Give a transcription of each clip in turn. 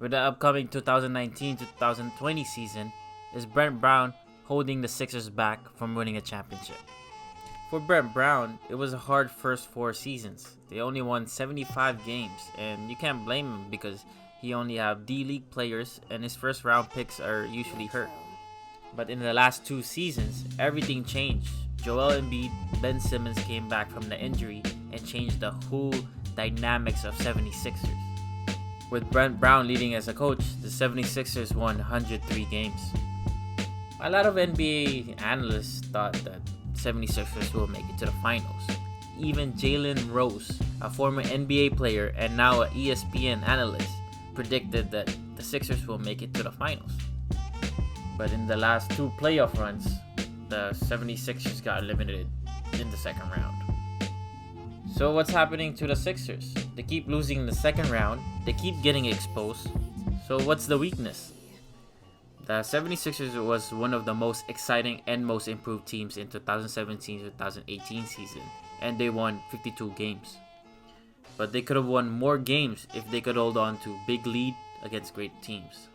with the upcoming 2019-2020 season, is Brett Brown holding the Sixers back from winning a championship. For Brett Brown, it was a hard first 4 seasons. They only won 75 games, and you can't blame him because he only have D-League players and his first round picks are usually hurt. But in the last 2 seasons, everything changed. Joel Embiid, Ben Simmons came back from the injury and changed the whole dynamics of 76ers. With Brett Brown leading as a coach, the 76ers won 103 games. A lot of NBA analysts thought that 76ers will make it to the finals. Even Jalen Rose, a former NBA player and now an ESPN analyst, predicted that the Sixers will make it to the finals. But in the last 2 playoff runs, the 76ers got eliminated in the second round. So what's happening to the Sixers? They keep losing in the second round, they keep getting exposed. So what's the weakness? The 76ers was one of the most exciting and most improved teams in 2017-2018 season, and they won 52 games. But they could have won more games if they could hold on to big lead against great teams.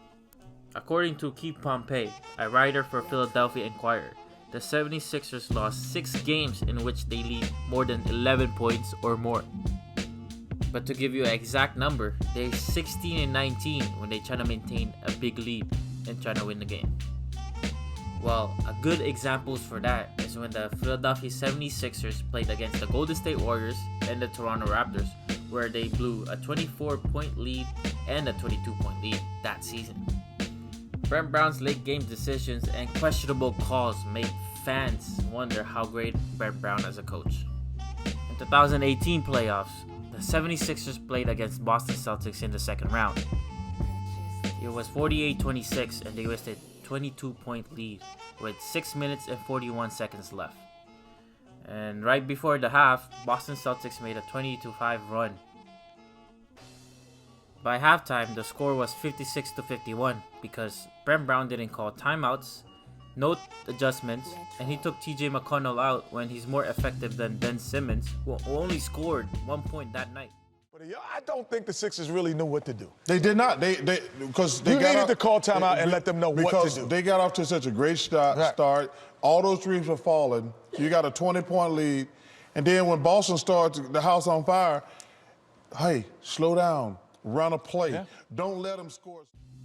According to Keith Pompey, a writer for Philadelphia Inquirer, the 76ers lost 6 games in which they lead more than 11 points or more. But to give you an exact number, they're 16-19 when they try to maintain a big lead and try to win the game. Well, a good example for that is when the Philadelphia 76ers played against the Golden State Warriors and the Toronto Raptors, where they blew a 24-point lead and a 22-point lead that season. Brett Brown's late game decisions and questionable calls made fans wonder how great Brett Brown as a coach. In 2018 playoffs, the 76ers played against Boston Celtics in the second round. It was 48-26 and they wasted 22-point lead with 6 minutes and 41 seconds left. And right before the half, Boston Celtics made a 20-5 run. By halftime, the score was 56-51 because Brett Brown didn't call timeouts, no adjustments, and he took TJ McConnell out when he's more effective than Ben Simmons, who only scored 1 point that night. But I don't think the Sixers really knew what to do. They did not. Because they You got needed off, to call timeout and let them know what to because do. they got off to such a great start. All those dreams were falling. You got a 20-point lead, and then when Boston started the house on fire, hey, slow down, run a play, don't let them score.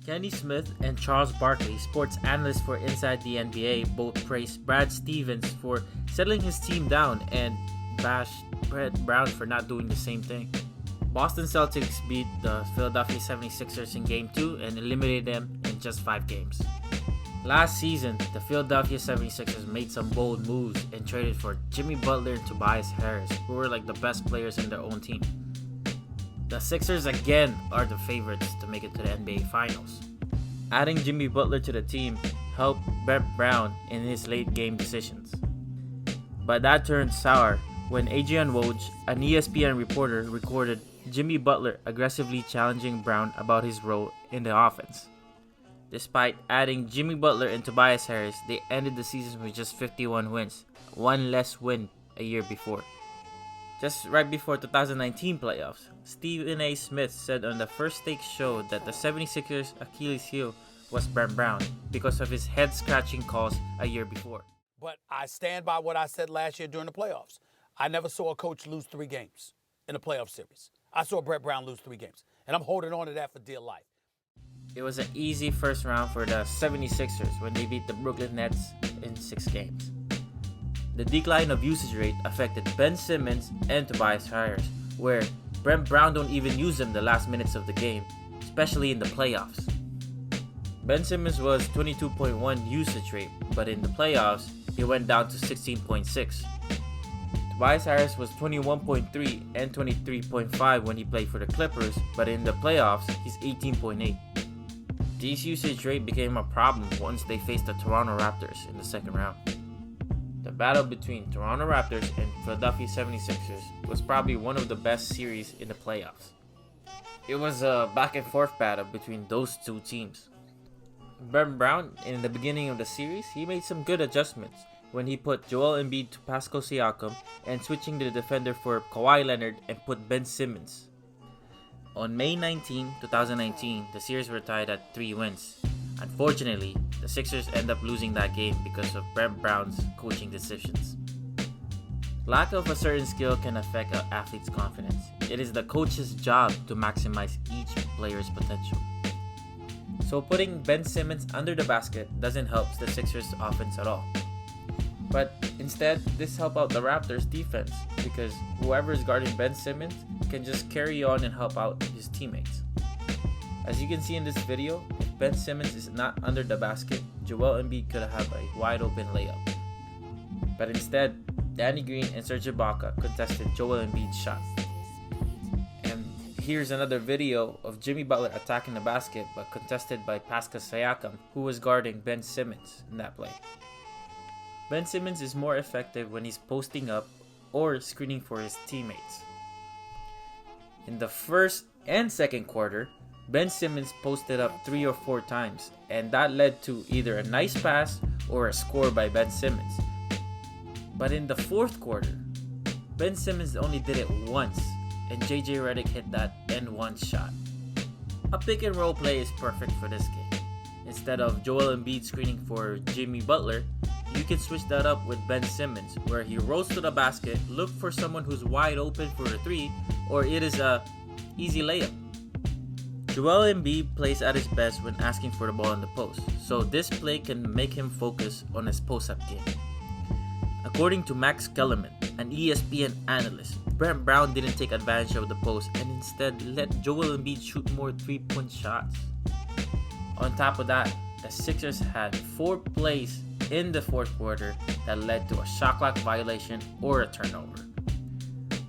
Kenny Smith and Charles Barkley, sports analysts for Inside the NBA, both praised Brad Stevens for settling his team down and bashed Brett Brown for not doing the same thing. Boston Celtics beat the Philadelphia 76ers in Game 2 and eliminated them in just 5 games. Last season, the Philadelphia 76ers made some bold moves and traded for Jimmy Butler and Tobias Harris, who were like the best players in their own team. The Sixers again are the favorites to make it to the NBA Finals. Adding Jimmy Butler to the team helped Brett Brown in his late game decisions. But that turned sour when Adrian Woj, an ESPN reporter, recorded Jimmy Butler aggressively challenging Brown about his role in the offense. Despite adding Jimmy Butler and Tobias Harris, they ended the season with just 51 wins, one less win a year before. Just right before 2019 playoffs, Stephen A. Smith said on the First Take show that the 76ers' Achilles heel was Brett Brown because of his head-scratching calls a year before. But I stand by what I said last year during the playoffs. I never saw a coach lose 3 games in a playoff series. I saw Brett Brown lose 3 games, and I'm holding on to that for dear life. It was an easy first round for the 76ers when they beat the Brooklyn Nets in 6 games. The decline of usage rate affected Ben Simmons and Tobias Harris, where Brett Brown don't even use them the last minutes of the game, especially in the playoffs. Ben Simmons was 22.1 usage rate, but in the playoffs, he went down to 16.6. Tobias Harris was 21.3 and 23.5 when he played for the Clippers, but in the playoffs, he's 18.8. This usage rate became a problem once they faced the Toronto Raptors in the second round. The battle between Toronto Raptors and Philadelphia 76ers was probably one of the best series in the playoffs. It was a back and forth battle between those two teams. Brett Brown, in the beginning of the series, he made some good adjustments when he put Joel Embiid to Pascal Siakam and switching the defender for Kawhi Leonard and put Ben Simmons. On May 19, 2019, the series were tied at 3 wins. Unfortunately, the Sixers end up losing that game because of Brett Brown's coaching decisions. Lack of a certain skill can affect an athlete's confidence. It is the coach's job to maximize each player's potential. So putting Ben Simmons under the basket doesn't help the Sixers' offense at all. But instead, this helps out the Raptors' defense because whoever is guarding Ben Simmons can just carry on and help out his teammates. As you can see in this video, if Ben Simmons is not under the basket, Joel Embiid could have a wide open layup. But instead, Danny Green and Serge Ibaka contested Joel Embiid's shot. And here's another video of Jimmy Butler attacking the basket but contested by Pascal Siakam, who was guarding Ben Simmons in that play. Ben Simmons is more effective when he's posting up or screening for his teammates. In the first and second quarter, Ben Simmons posted up 3 or 4 times, and that led to either a nice pass or a score by Ben Simmons. But in the fourth quarter, Ben Simmons only did it once, and JJ Redick hit that N1 shot. A pick and roll play is perfect for this game. Instead of Joel Embiid screening for Jimmy Butler, you can switch that up with Ben Simmons, where he rolls to the basket, look for someone who's wide open for a 3, or it is a easy layup. Joel Embiid plays at his best when asking for the ball in the post, so this play can make him focus on his post-up game. According to Max Kellerman, an ESPN analyst, Brett Brown didn't take advantage of the post and instead let Joel Embiid shoot more 3-point shots. On top of that, the Sixers had 4 plays in the fourth quarter that led to a shot clock violation or a turnover.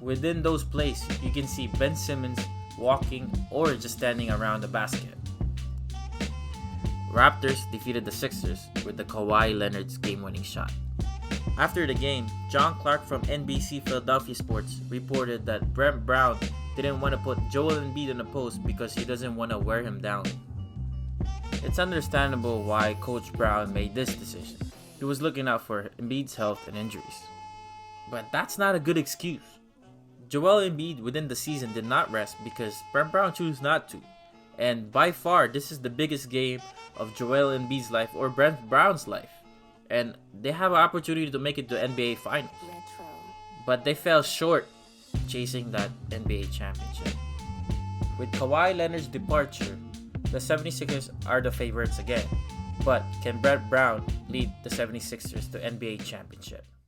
Within those plays, you can see Ben Simmons walking or just standing around the basket. Raptors defeated the Sixers with the Kawhi Leonard's game-winning shot. After the game, John Clark from NBC Philadelphia Sports reported that Brett Brown didn't want to put Joel Embiid in the post because he doesn't want to wear him down. It's understandable why Coach Brown made this decision. He was looking out for Embiid's health and injuries. But that's not a good excuse. Joel Embiid within the season did not rest because Brett Brown chose not to. And by far, this is the biggest game of Joel Embiid's life or Brett Brown's life. And they have an opportunity to make it to NBA Finals. But they fell short chasing that NBA championship. With Kawhi Leonard's departure, the 76ers are the favorites again. But can Brett Brown lead the 76ers to NBA championship?